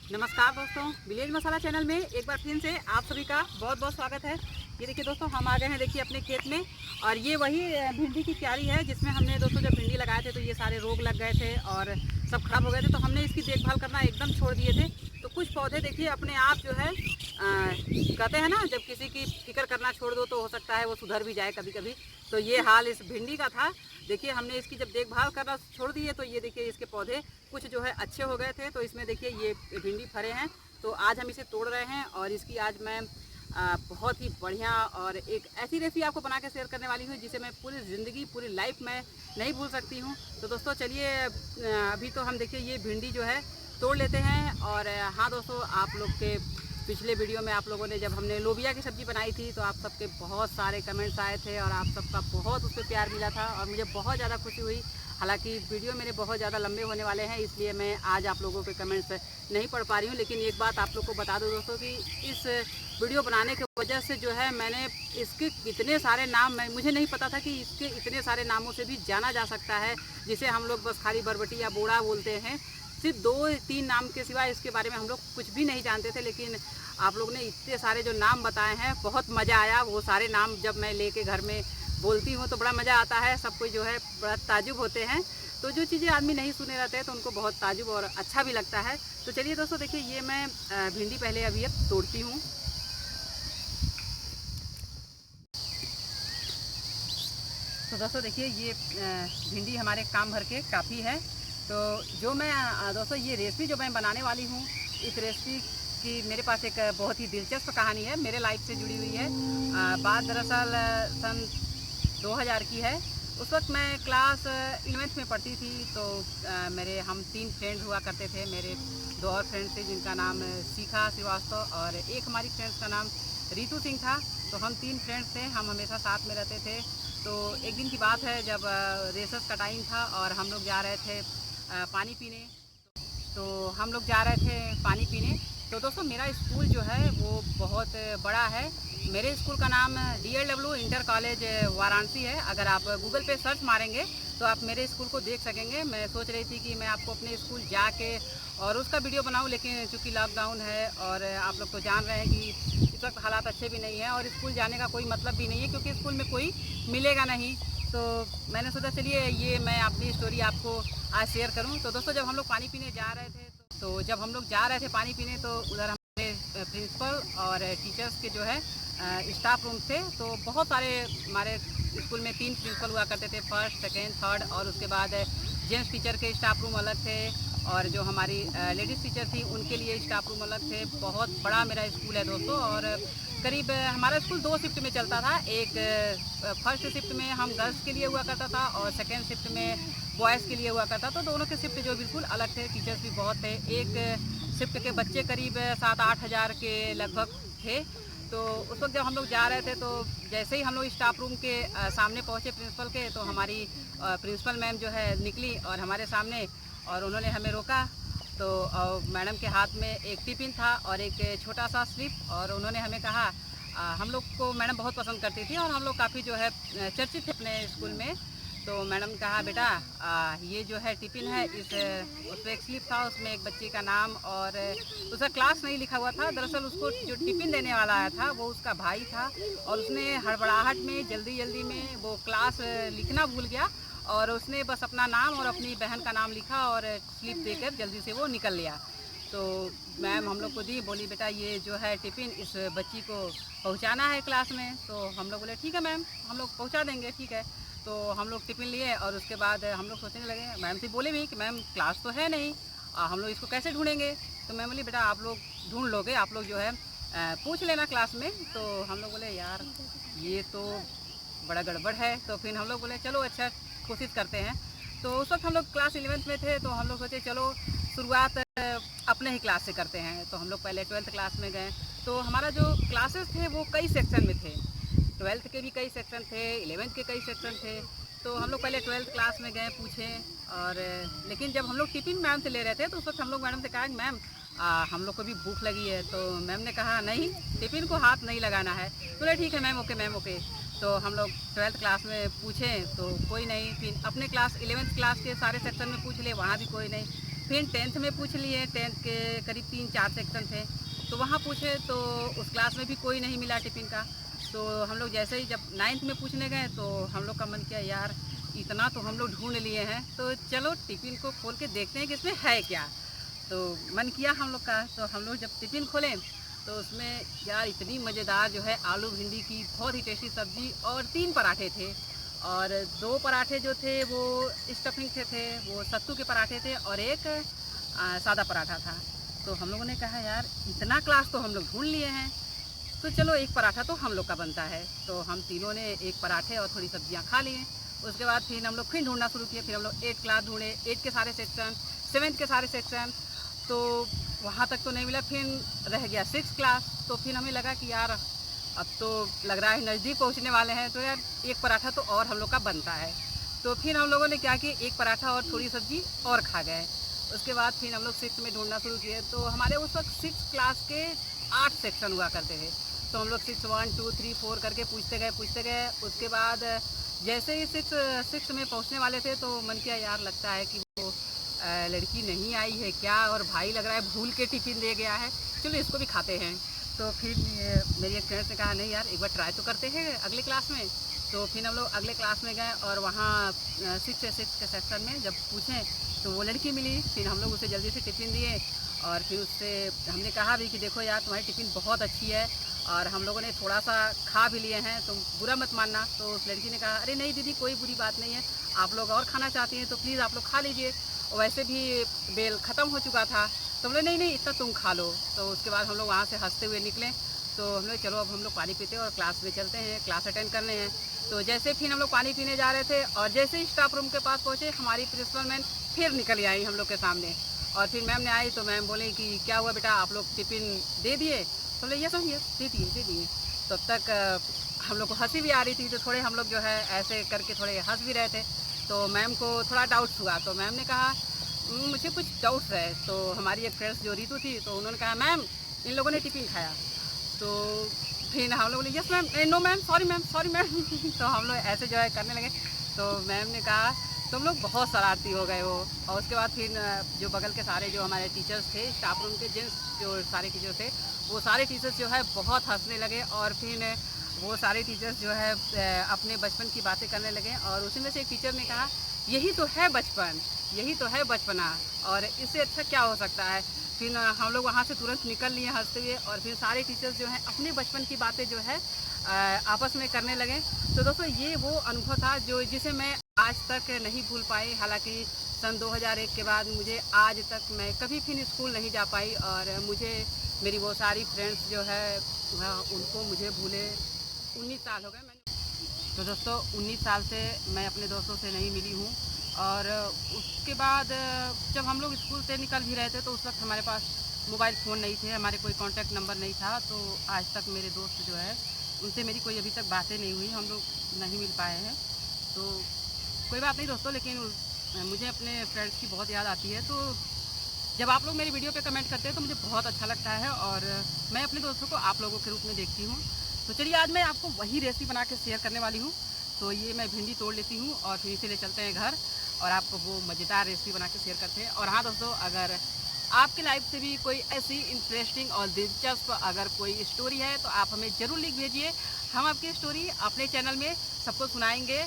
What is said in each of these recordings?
नमस्कार दोस्तों, विलेज मसाला चैनल में एक बार फिर से आप सभी का बहुत बहुत स्वागत है। ये देखिए दोस्तों, हम आ गए हैं देखिए अपने खेत में। और ये वही भिंडी की क्यारी है जिसमें हमने दोस्तों जब भिंडी लगाए थे तो ये सारे रोग लग गए थे और सब खराब हो गए थे, तो हमने इसकी देखभाल करना एकदम छोड़ दिए थे। तो कुछ पौधे देखिए अपने आप जो है कहते हैं ना, जब किसी की फिक्र करना छोड़ दो तो हो सकता है वो सुधर भी जाए कभी कभी। तो ये हाल इस भिंडी का था। देखिए हमने इसकी जब देखभाल करना छोड़ दिए तो ये देखिए इसके पौधे कुछ जो है अच्छे हो गए थे। तो इसमें देखिए ये भिंडी फरे हैं, तो आज हम इसे तोड़ रहे हैं और इसकी आज मैं बहुत ही बढ़िया और एक ऐसी रेसिपी आपको बना के शेयर करने वाली हूँ जिसे मैं पूरी ज़िंदगी पूरी लाइफ में नहीं भूल सकती हूँ। तो दोस्तों चलिए अभी तो हम देखिए ये भिंडी जो है तोड़ लेते हैं। और हाँ दोस्तों, आप लोग के पिछले वीडियो में आप लोगों ने जब हमने लोबिया की सब्ज़ी बनाई थी तो आप सबके बहुत सारे कमेंट्स आए थे और आप सबका बहुत उस पर प्यार मिला था और मुझे बहुत ज़्यादा खुशी हुई। हालांकि वीडियो मेरे बहुत ज़्यादा लंबे होने वाले हैं, इसलिए मैं आज आप लोगों के कमेंट्स नहीं पढ़ पा रही हूँ। लेकिन एक बात आप लोग को बता दूँ दोस्तों कि इस वीडियो बनाने की वजह से जो है मैंने इसके कितने सारे नाम मुझे नहीं पता था कि इसके इतने सारे नामों से भी जाना जा सकता है, जिसे हम लोग बस खाली बरबटी या बोड़ा बोलते हैं। सिर्फ 2-3 नाम के सिवा इसके बारे में हम लोग कुछ भी नहीं जानते थे। लेकिन आप लोग ने इतने सारे जो नाम बताए हैं, बहुत मज़ा आया। वो सारे नाम जब मैं लेके घर में बोलती हूँ तो बड़ा मज़ा आता है। सब कोई जो है बड़ा ताजुब होते हैं। तो जो चीज़ें आदमी नहीं सुने रहते हैं तो उनको बहुत ताजुब और अच्छा भी लगता है। तो चलिए दोस्तों देखिए, ये मैं भिंडी पहले अभी अब तोड़ती हूँ। तो दोस्तों देखिए, ये भिंडी हमारे काम भर के काफ़ी है। तो जो मैं दोस्तों ये रेसिपी जो मैं बनाने वाली हूँ, इस रेसिपी की मेरे पास एक बहुत ही दिलचस्प कहानी है, मेरे लाइफ से जुड़ी हुई है। बात दरअसल सन 2000 की है। उस वक्त मैं क्लास 11th में पढ़ती थी। तो हम 3 फ्रेंड्स हुआ करते थे। मेरे 2 और फ्रेंड्स थे जिनका नाम शिखा श्रीवास्तव और एक हमारी फ्रेंड्स का नाम रितु सिंह था। तो हम 3 फ्रेंड्स थे, हम हमेशा साथ में रहते थे। तो एक दिन की बात है जब रेसेस का टाइम था और हम लोग जा रहे थे पानी पीने। तो हम लोग जा रहे थे पानी पीने। तो दोस्तों मेरा स्कूल जो है वो बहुत बड़ा है। मेरे स्कूल का नाम DLW इंटर कॉलेज वाराणसी है। अगर आप गूगल पे सर्च मारेंगे तो आप मेरे स्कूल को देख सकेंगे। मैं सोच रही थी कि मैं आपको अपने स्कूल जाके और उसका वीडियो बनाऊं, लेकिन चूँकि लॉकडाउन है और आप लोग तो जान रहे हैं कि इस वक्त हालात अच्छे भी नहीं हैं और स्कूल जाने का कोई मतलब भी नहीं है क्योंकि स्कूल में कोई मिलेगा नहीं। तो मैंने सोचा चलिए ये मैं अपनी स्टोरी आपको आज शेयर करूं। तो दोस्तों जब हम लोग पानी पीने जा रहे थे तो जब हम लोग जा रहे थे पानी पीने तो उधर हमारे प्रिंसिपल और टीचर्स के जो है स्टाफ रूम थे। तो बहुत सारे हमारे स्कूल में 3 प्रिंसिपल हुआ करते थे, फर्स्ट, सेकेंड, थर्ड। और उसके बाद जेंट्स टीचर के स्टाफ रूम अलग थे और जो हमारी लेडीज़ टीचर थी उनके लिए स्टाफ रूम अलग थे। बहुत बड़ा मेरा स्कूल है दोस्तों। और करीब हमारा स्कूल 2 शिफ्ट में चलता था। एक फर्स्ट शिफ्ट में हम गर्ल्स के लिए हुआ करता था और सेकेंड शिफ्ट में बॉयज़ के लिए हुआ करता था। तो दोनों के शिफ्ट जो बिल्कुल अलग थे, टीचर्स भी बहुत थे। एक शिफ्ट के बच्चे करीब 7-8 हज़ार के लगभग थे। तो उस वक्त जब हम लोग जा रहे थे तो जैसे ही हम लोग स्टाफ रूम के सामने पहुँचे प्रिंसिपल के, तो हमारी प्रिंसिपल मैम जो है निकली और हमारे सामने और उन्होंने हमें रोका। तो मैडम के हाथ में एक टिफ़िन था और एक छोटा सा स्लिप। और उन्होंने हमें कहा हम लोग को मैडम बहुत पसंद करती थी और हम लोग काफ़ी जो है चर्चित थे अपने स्कूल में। तो मैडम ने कहा बेटा ये जो है टिफ़िन है, उस पर एक स्लिप था, उसमें एक बच्चे का नाम और उसका क्लास नहीं लिखा हुआ था। दरअसल उसको जो टिफ़िन देने वाला आया था वो उसका भाई था और उसने हड़बड़ाहट में जल्दी में वो क्लास लिखना भूल गया और उसने बस अपना नाम और अपनी बहन का नाम लिखा और स्लिप देकर जल्दी से वो निकल लिया। तो मैम हम लोग को दी, बोली बेटा ये जो है टिफ़िन इस बच्ची को पहुंचाना है क्लास में। तो हम लोग बोले ठीक है मैम, हम लोग पहुंचा देंगे, ठीक है। तो हम लोग टिफ़िन लिए और उसके बाद हम लोग सोचने लगे, मैम से बोले भी कि मैम क्लास तो है नहीं, हम लोग इसको कैसे ढूँढेंगे। तो मैम बोली बेटा आप लोग ढूँढ लोगे, आप लोग जो है पूछ लेना क्लास में। तो हम लोग बोले यार ये तो बड़ा गड़बड़ है। तो फिर हम लोग बोले चलो अच्छा कोशिश करते हैं। तो उस वक्त हम लोग क्लास 11th में थे। तो हम लोग सोचे चलो शुरुआत अपने ही क्लास से करते हैं। तो हम लोग पहले 12th क्लास में गए। तो हमारा जो क्लासेस थे वो कई सेक्शन में थे, 12th के भी कई सेक्शन थे, 11th के कई सेक्शन थे। तो हम लोग पहले 12th क्लास में गए, पूछे। और लेकिन जब हम लोग टिफ़िन मैम से ले रहे थे तो उस वक्त हम लोग मैडम से कहा कि मैम हम लोग को भी भूख लगी है। तो मैम ने कहा नहीं, टिफ़िन को हाथ नहीं लगाना है। बोले ठीक है मैम, ओके मैम, ओके। तो हम लोग 12th क्लास में पूछे तो कोई नहीं। फिर अपने क्लास 11th क्लास के सारे सेक्शन में पूछ लिए, वहाँ भी कोई नहीं। फिर 10th में पूछ लिए, 10th के करीब 3-4 सेक्शन थे, तो वहाँ पूछे तो उस क्लास में भी कोई नहीं मिला टिफ़िन का। तो हम लोग जैसे ही जब 9th में पूछने गए तो हम लोग का मन किया यार इतना तो हम लोग ढूंढ लिए हैं, तो चलो टिफ़िन को खोल के देखते हैं कि इसमें है क्या। तो मन किया हम लोग का, तो हम लोग जब टिफ़िन खोलें तो उसमें यार इतनी मज़ेदार जो है आलू भिंडी की बहुत ही टेस्टी सब्ज़ी और 3 पराठे थे, और 2 पराठे जो थे वो स्टफिंग के थे, वो सत्तू के पराठे थे, और एक सादा पराठा था। तो हम लोगों ने कहा यार इतना क्लास तो हम लोग ढूंढ लिए हैं, तो चलो एक पराठा तो हम लोग का बनता है। तो हम तीनों ने एक पराठे और थोड़ी सब्जियां खा लिए। उसके बाद फिर हम लोग फिर ढूंढना शुरू किए, फिर हम लोग 8 क्लास ढूंढे, 8 के सारे सेक्शन, 7 के सारे सेक्शन, तो वहाँ तक तो नहीं मिला। फिर रह गया 6 क्लास, तो फिर हमें लगा कि यार अब तो लग रहा है नज़दीक पहुँचने वाले हैं, तो यार एक पराठा तो और हम लोग का बनता है। तो फिर हम लोगों ने क्या किया, एक पराठा और थोड़ी सब्जी और खा गए। उसके बाद फिर हम लोग 6 में ढूंढना शुरू किए, तो हमारे उस वक्त 6 क्लास के 8 सेक्शन हुआ करते थे। तो हम लोग 6 1 2 3 4 करके पूछते गए। उसके बाद जैसे ही 6 में पहुंचने वाले थे तो मन किया यार लगता है कि वो लड़की नहीं आई है क्या, और भाई लग रहा है भूल के टिफ़िन दे गया है, चलो इसको भी खाते हैं। तो फिर मेरी एक फ्रेंड ने कहा नहीं यार एक बार ट्राई तो करते हैं अगले क्लास में। तो फिर हम लोग अगले क्लास में गए, और वहाँ 6 के सेक्शन में जब पूछें तो वो लड़की मिली। फिर हम लोग उसे जल्दी से टिफ़िन दिए, और फिर उससे हमने कहा भी कि देखो यार तुम्हारी टिफ़िन बहुत अच्छी है, और हम लोगों ने थोड़ा सा खा भी लिए हैं, तुम बुरा मत मानना। तो उस लड़की ने कहा अरे नहीं दीदी कोई बुरी बात नहीं है, आप लोग और खाना चाहती हैं तो प्लीज़ आप लोग खा लीजिए, वैसे भी बेल ख़त्म हो चुका था। तो हम लोग नहीं इतना तुम खा लो। तो उसके बाद हम लोग वहाँ से हंसते हुए निकले। तो हम लोग चलो अब हम लोग पानी पीते हैं और क्लास में चलते हैं, क्लास अटेंड करने हैं। तो जैसे फिर हम लोग पानी पीने जा रहे थे, और जैसे ही स्टाफ रूम के पास पहुँचे हमारी प्रिंसिपल मैम फिर निकल आई हम लोग के सामने, और फिर मैम ने आई तो मैम बोले कि क्या हुआ बेटा आप लोग टिफ़िन दे दिए। तो बोले यस मैम यस दे दिए। तब तक हम लोग को हंसी भी आ रही थी, तो थोड़े हम लोग जो है ऐसे करके थोड़े हंस भी रहे थे। तो मैम को थोड़ा डाउट्स हुआ, तो मैम ने कहा मुझे कुछ डाउट्स है। तो हमारी एक फ्रेंड्स जो रीतू थी, तो उन्होंने कहा मैम इन लोगों ने टिफ़िन खाया। तो फिर हम लोग बोले yes ma'am, no ma'am sorry ma'am तो हम लोग ऐसे जो है करने लगे। तो मैम ने कहा तुम लोग बहुत शरारती हो गए हो। और उसके बाद फिर जो बगल के सारे जो हमारे टीचर्स थे, स्टाफ रूम के जेंट्स जो सारे टीचर थे, वो सारे टीचर्स जो है बहुत हंसने लगे, और फिर वो सारे टीचर्स जो है अपने बचपन की बातें करने लगे। और उसी में से एक टीचर ने कहा यही तो है बचपन, यही तो है बचपना, और इससे अच्छा क्या हो सकता है। फिर हम लोग वहाँ से तुरंत निकल लिए हंसते हुए, और फिर सारे टीचर्स जो हैं अपने बचपन की बातें जो है आपस में करने लगे। तो दोस्तों ये वो अनुभव था जिसे मैं आज तक नहीं भूल पाई। हालांकि सन 2001 के बाद मुझे आज तक मैं कभी फिर स्कूल नहीं जा पाई, और मुझे मेरी वो सारी फ्रेंड्स जो है उनको मुझे भूले 19 साल हो गए। मैंने तो दोस्तों 19 साल से मैं अपने दोस्तों से नहीं मिली हूँ। और उसके बाद जब हम लोग स्कूल से निकल भी रहे थे तो उस वक्त हमारे पास मोबाइल फ़ोन नहीं थे, हमारे कोई कांटेक्ट नंबर नहीं था। तो आज तक मेरे दोस्त जो है उनसे मेरी कोई अभी तक बातें नहीं हुई, हम लोग नहीं मिल पाए हैं। तो कोई बात नहीं दोस्तों, लेकिन मुझे अपने फ्रेंड्स की बहुत याद आती है। तो जब आप लोग मेरी वीडियो पे कमेंट करते हैं तो मुझे बहुत अच्छा लगता है, और मैं अपने दोस्तों को आप लोगों के रूप में देखती हूँ। तो चलिए आज मैं आपको वही रेसिपी बना के शेयर करने वाली हूँ। तो ये मैं भिंडी तोड़ लेती हूँ और फिर इसे ले चलते हैं घर, और आपको वो मज़ेदार रेसिपी बना के शेयर करते हैं। और हाँ दोस्तों, अगर आपके लाइफ से भी कोई ऐसी इंटरेस्टिंग और दिलचस्प अगर कोई स्टोरी है तो आप हमें ज़रूर लिख भेजिए। हम आपकी स्टोरी अपने चैनल में सबको सुनाएंगे।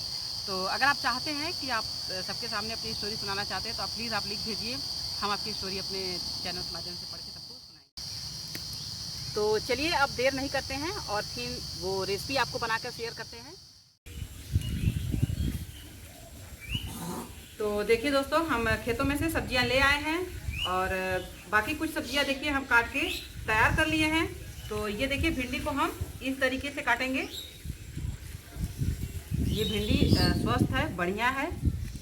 तो अगर आप चाहते हैं कि आप सबके सामने अपनी स्टोरी सुनाना चाहते हैं तो आप प्लीज़ आप लिख भेजिए, हम आपकी स्टोरी अपने चैनल के माध्यम से पढ़ के सबको सुनाएंगे। तो चलिए अब देर नहीं करते हैं और फिर वो रेसिपी आपको बनाकर शेयर करते हैं। तो देखिए दोस्तों, हम खेतों में से सब्जियां ले आए हैं, और बाकी कुछ सब्जियां देखिए हम काट के तैयार कर लिए हैं। तो ये देखिए भिंडी को हम इस तरीके से काटेंगे। ये भिंडी स्वस्थ है, बढ़िया है,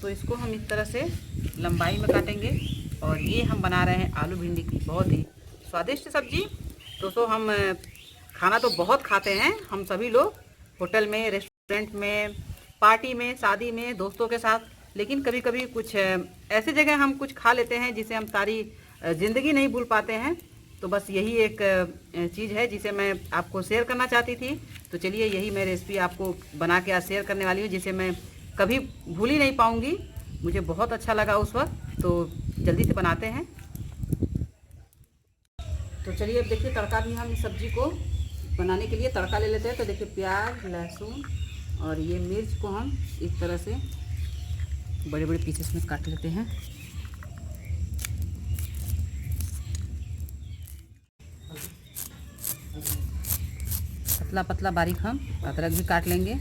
तो इसको हम इस तरह से लंबाई में काटेंगे। और ये हम बना रहे हैं आलू भिंडी की बहुत ही स्वादिष्ट सब्जी। दोस्तों हम खाना तो बहुत खाते हैं हम सभी लोग, होटल में, रेस्टोरेंट में, पार्टी में, शादी में, दोस्तों के साथ। लेकिन कभी कभी कुछ ऐसे जगह हम कुछ खा लेते हैं जिसे हम सारी ज़िंदगी नहीं भूल पाते हैं। तो बस यही एक चीज़ है जिसे मैं आपको शेयर करना चाहती थी। तो चलिए यही मैं रेसिपी आपको बना के आज शेयर करने वाली हूँ, जिसे मैं कभी भूल ही नहीं पाऊँगी। मुझे बहुत अच्छा लगा उस वक्त। तो जल्दी से बनाते हैं। तो चलिए अब देखिए तड़का भी हम इस सब्जी को बनाने के लिए तड़का ले लेते हैं। तो देखिए प्याज, लहसुन और ये मिर्च को हम इस तरह से बड़े बड़े पीसेस में काट लेते हैं। पतला पतला बारीक हम अदरक भी काट लेंगे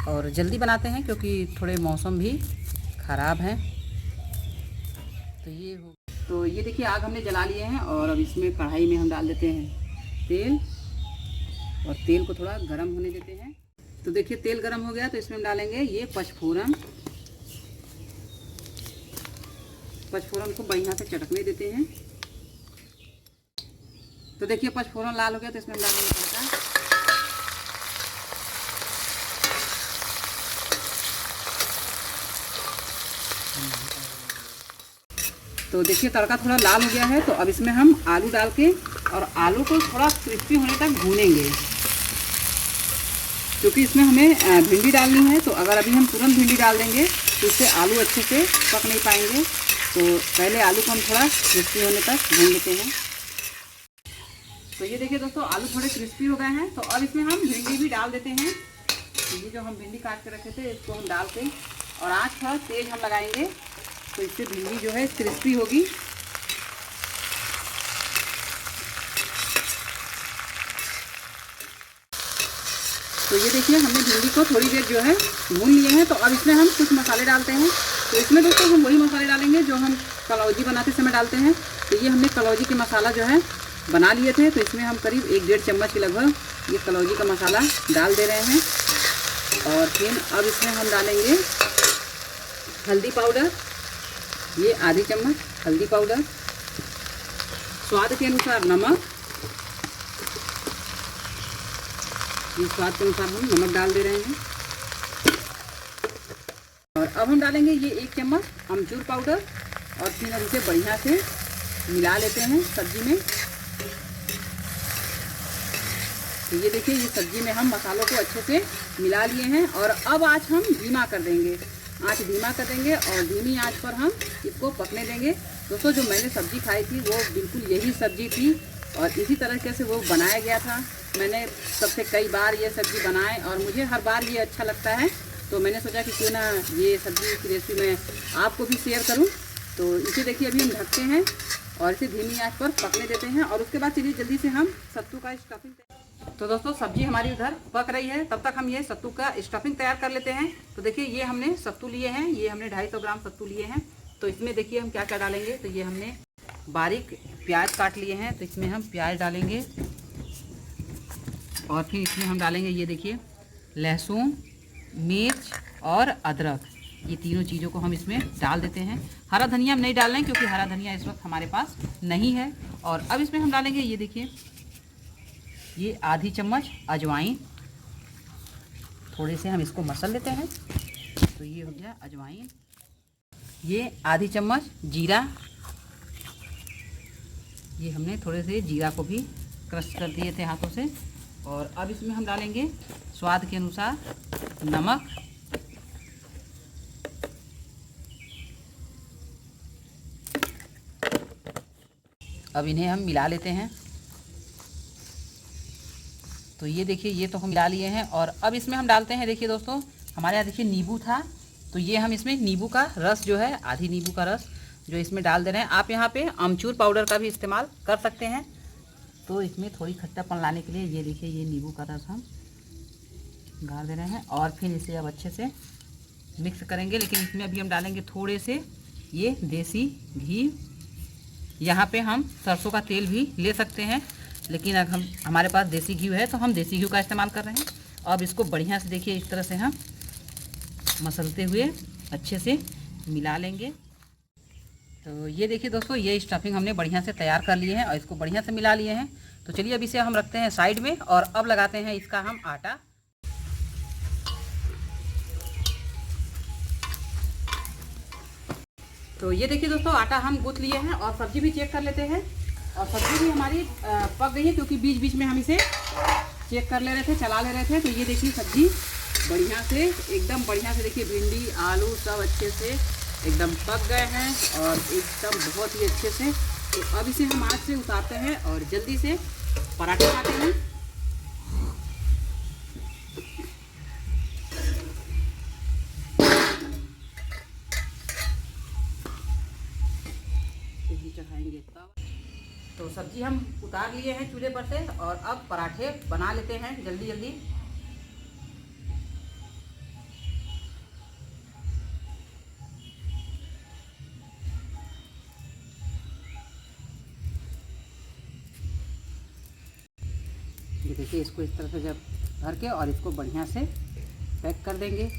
और जल्दी बनाते हैं क्योंकि थोड़े मौसम भी ख़राब है। तो ये देखिए आग हमने जला लिए हैं और अब इसमें कढ़ाई में हम डाल देते हैं तेल और तेल को थोड़ा गर्म होने देते हैं। तो देखिए तेल गर्म हो गया तो इसमें हम डालेंगे ये पचफोरन। पचफोरन को बढ़िया से चटकने देते हैं। तो देखिए पचफोरन लाल हो गया तो इसमें हम डालेंगे तड़का। तो देखिए तड़का थोड़ा लाल हो गया है तो अब इसमें हम आलू डाल के और आलू को थोड़ा क्रिस्पी होने तक भूनेंगे, क्योंकि इसमें हमें भिंडी डालनी है। तो अगर अभी हम तुरंत भिंडी डाल देंगे तो इससे आलू अच्छे से पक नहीं पाएंगे। तो पहले आलू को हम थोड़ा क्रिस्पी होने तक भून लेते हैं। तो ये देखिए दोस्तों आलू थोड़े क्रिस्पी हो गए हैं। तो अब इसमें हम भिंडी भी डाल देते हैं। तो ये जो हम भिंडी काट के रखे थे इसको हम डाल के और आँच थोड़ा तेज हम लगाएंगे तो इससे भिंडी जो है क्रिस्पी होगी। तो ये देखिए हमने भिंडी को थोड़ी देर जो है भून लिए हैं। तो अब इसमें हम कुछ मसाले डालते हैं। तो इसमें दोस्तों हम वही मसाले डालेंगे जो हम कलौजी बनाते समय डालते हैं। तो ये हमने कलौजी के मसाला जो है बना लिए थे। तो इसमें हम करीब 1-1.5 चम्मच के लगभग ये कलौजी का मसाला डाल दे रहे हैं। और फिर अब इसमें हम डालेंगे हल्दी पाउडर, ये आधी चम्मच हल्दी पाउडर, स्वाद के अनुसार नमक, ये स्वाद के अनुसार हम नमक डाल दे रहे हैं। और अब हम डालेंगे ये 1 चम्मच अमचूर पाउडर और फिर हम इसे बढ़िया से मिला लेते हैं सब्जी में। तो ये देखिए ये सब्जी में हम मसालों को अच्छे से मिला लिए हैं और अब आँच हम धीमा कर देंगे। आँच धीमा कर देंगे और धीमी आँच पर हम इसको पकने देंगे। दोस्तों जो मैंने सब्ज़ी खाई थी वो बिल्कुल यही सब्ज़ी थी और इसी तरीके से वो बनाया गया था। मैंने सबसे कई बार ये सब्ज़ी बनाए और मुझे हर बार ये अच्छा लगता है। तो मैंने सोचा कि क्यों ना ये सब्ज़ी की रेसिपी मैं आपको भी शेयर करूं। तो इसे देखिए अभी हम ढकते हैं और इसे धीमी आंच पर पकने देते हैं और उसके बाद चलिए जल्दी से हम सत्तू का स्टफिंग। तो दोस्तों सब्जी हमारी उधर पक रही है, तब तक हम ये सत्तू का स्टफिंग तैयार कर लेते हैं। तो देखिए ये हमने सत्तू लिए हैं, ये हमने 250 ग्राम सत्तू लिए हैं। तो इसमें देखिए हम क्या क्या डालेंगे। तो ये हमने बारीक प्याज काट लिए हैं, तो इसमें हम प्याज डालेंगे और फिर इसमें हम डालेंगे ये देखिए लहसुन, मिर्च और अदरक। ये तीनों चीज़ों को हम इसमें डाल देते हैं। हरा धनिया हम नहीं डाल रहे हैं क्योंकि हरा धनिया इस वक्त हमारे पास नहीं है। और अब इसमें हम डालेंगे ये देखिए ये आधी चम्मच अजवाइन। थोड़े से हम इसको मसल लेते हैं। तो ये हो गया अजवाइन। ये आधी चम्मच जीरा, ये हमने थोड़े से जीरा को भी क्रश कर दिए थे हाथों से। और अब इसमें हम डालेंगे स्वाद के अनुसार नमक, अब इन्हें हम मिला लेते हैं। तो ये देखिए ये तो हम मिला लिए हैं और अब इसमें हम डालते हैं, देखिए दोस्तों हमारे यहाँ देखिए नींबू था, तो ये हम इसमें नींबू का रस जो है, आधी नींबू का रस जो इसमें डाल दे रहे हैं। आप यहाँ पे अमचूर पाउडर का भी इस्तेमाल कर सकते हैं। तो इसमें थोड़ी खट्टापन लाने के लिए ये देखिए ये नींबू का रस हम डाल दे रहे हैं और फिर इसे अब अच्छे से मिक्स करेंगे। लेकिन इसमें अभी हम डालेंगे थोड़े से ये देसी घी। यहाँ पे हम सरसों का तेल भी ले सकते हैं, लेकिन अगर हमारे पास देसी घी है तो हम देसी घी का इस्तेमाल कर रहे हैं। अब इसको बढ़िया से देखिए इस तरह से हम मसलते हुए अच्छे से मिला लेंगे। तो ये देखिए दोस्तों ये स्टफिंग हमने बढ़िया से तैयार कर लिए हैं और इसको बढ़िया से मिला लिए हैं। तो चलिए अब इसे हम रखते हैं साइड में और अब लगाते हैं इसका हम आटा। तो ये देखिए दोस्तों आटा हम गूंथ लिए हैं और सब्जी भी चेक कर लेते हैं। और सब्जी भी हमारी पक गई है क्योंकि बीच बीच में हम इसे चेक कर ले रहे थे, चला ले रहे थे। तो ये देखिए सब्जी बढ़िया से, एकदम बढ़िया से देखिए भिंडी आलू सब अच्छे से एकदम पक गए हैं और एकदम बहुत ही अच्छे से। तो अब इसे हम आग से उतारते हैं और जल्दी से पराठे बनाते हैं। चढ़ाएंगे तब। तो सब्जी हम उतार लिए हैं चूल्हे पर से और अब पराठे बना लेते हैं जल्दी जल्दी। ये देखिए इसको इस तरह से जब भर के और इसको बढ़िया से पैक कर देंगे।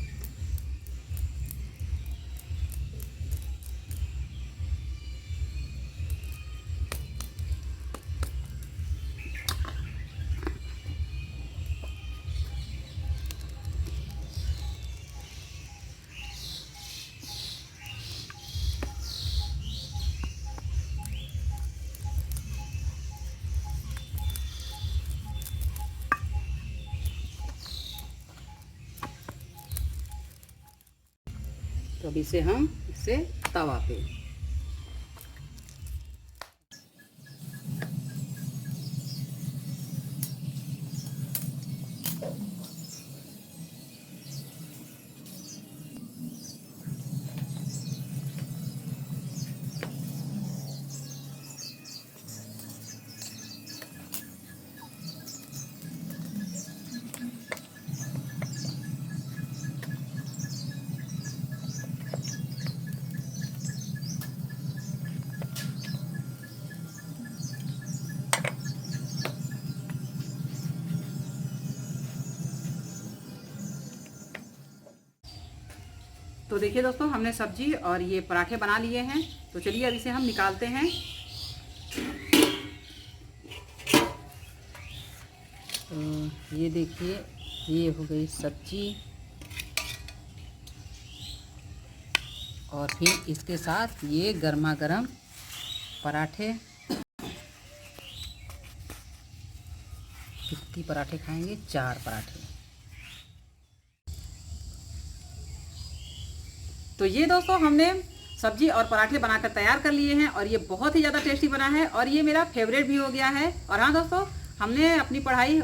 तो अभी से हम इसे तवा पे तो देखिए दोस्तों हमने सब्जी और ये पराठे बना लिए हैं। तो चलिए अब इसे हम निकालते हैं। तो ये देखिए ये हो गई सब्जी और फिर इसके साथ ये गर्मा गर्म पराठे। कितनी पराठे खाएंगे? 4 पराठे। तो ये दोस्तों हमने सब्जी और पराठे बनाकर तैयार कर लिए हैं और ये बहुत ही ज़्यादा टेस्टी बना है और ये मेरा फेवरेट भी हो गया है। और हाँ दोस्तों, हमने अपनी पढ़ाई,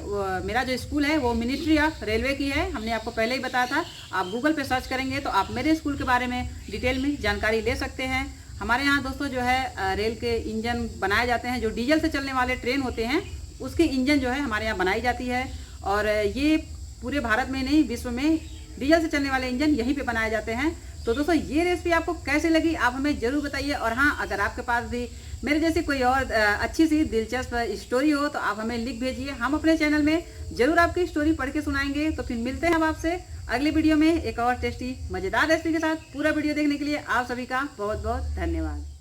मेरा जो स्कूल है वो मिनिस्ट्री ऑफ रेलवे की है। हमने आपको पहले ही बताया था। आप गूगल पे सर्च करेंगे तो आप मेरे स्कूल के बारे में डिटेल में जानकारी ले सकते हैं। हमारे यहाँ दोस्तों जो है रेल के इंजन बनाए जाते हैं। जो डीजल से चलने वाले ट्रेन होते हैं उसके इंजन जो है हमारे यहाँ बनाई जाती है। और ये पूरे भारत में नहीं, विश्व में डीजल से चलने वाले इंजन यहीं पे बनाए जाते हैं। तो दोस्तों ये रेसिपी आपको कैसे लगी आप हमें ज़रूर बताइए। और हाँ, अगर आपके पास भी मेरे जैसी कोई और अच्छी सी दिलचस्प स्टोरी हो तो आप हमें लिख भेजिए। हम अपने चैनल में ज़रूर आपकी स्टोरी पढ़ के सुनाएंगे। तो फिर मिलते हैं हम आपसे अगले वीडियो में एक और टेस्टी मज़ेदार रेसिपी के साथ। पूरा वीडियो देखने के लिए आप सभी का बहुत बहुत धन्यवाद।